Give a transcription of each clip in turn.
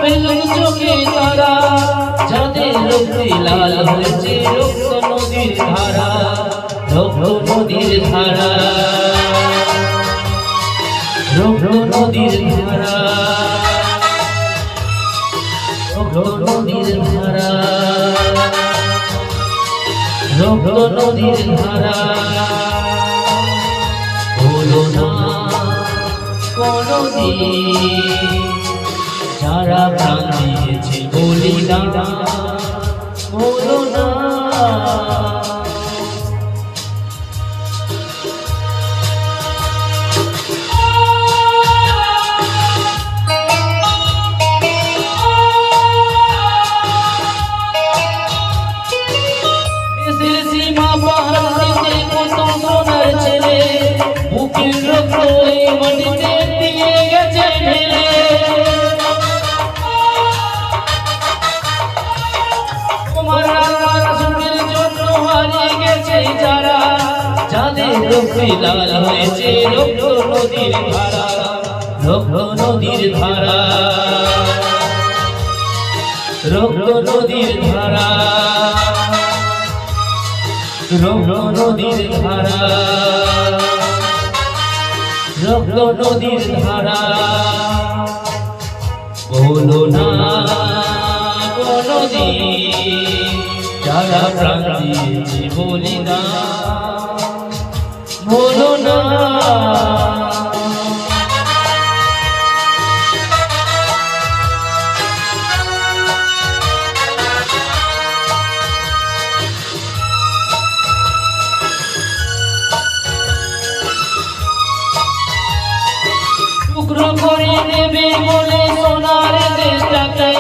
পেলুম চোখে তারা, যাদের রক্তে লাল হয়েছে রক্ত নদীর ধারা, রক্ত নদীর ধারা, রক্ত নদীর ধারা, রক্ত নদীর ধারা, রক্ত নদীর ধারা। হলো না কোনদিন যারা প্রাণ দিয়েছে বলিদান, হলো না। সীমা পাহাড় দিতে কত সোনার ছেলে, বুকের রক্ত এই মাটিতে দিয়ে গেছে ঢেলে। তোমার সুখের জন্য হারিয়ে গেছে যারা, যাদের রক্তে লাল হয়েছে রক্ত নদীর ধারা, রক্ত নদীর ধারা, রক্ত নদীর ধারা, রক্ত নদীর ধারা, রক্ত নদীর ধারা। বলো না কোনদিন যারা প্রাণ দিয়েছে বলিদান, বলো না। টুকরো করে নেবে বলে সোনার দেশটাকে,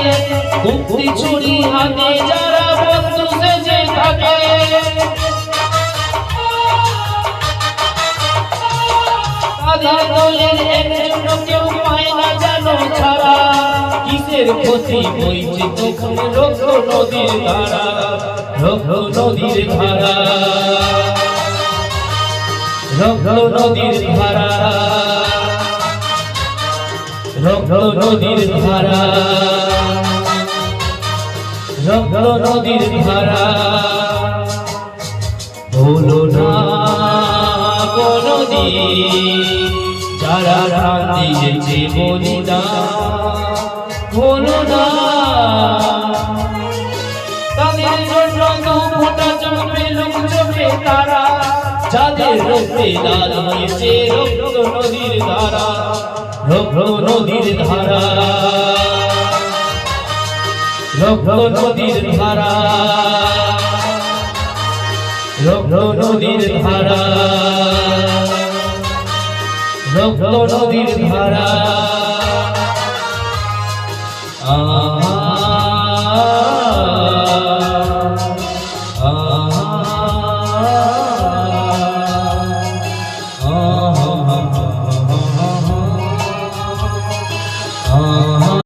মুক্তি ছুরি হাতে যারা বন্ধু সেজে থাকে। তাদের দলের একজন কেউ পায় না জানো ছাড়া, কিসের ক্ষতি বইছে তখন রক্ত নদীর ধারা, রক্ত নদীর ধারা, রক্ত নদীর ধারা, রক্ত নদীর ধারা, রক্ত নদীর ধারা। বলো না কোনদিন যারা প্রাণ দিয়েছে বলিদান, বলো না। তাদের জন্য দু ফোঁটা চোখ পেলুম চোখে তারা, যাদের রক্তে লাল হয়েছে রক্ত নদীর ধারা, রক্ত নদীর ধারা, রক্ত নদীর ধারা, রক্ত নদীর ধারা, রক্ত নদীর ধারা। Ah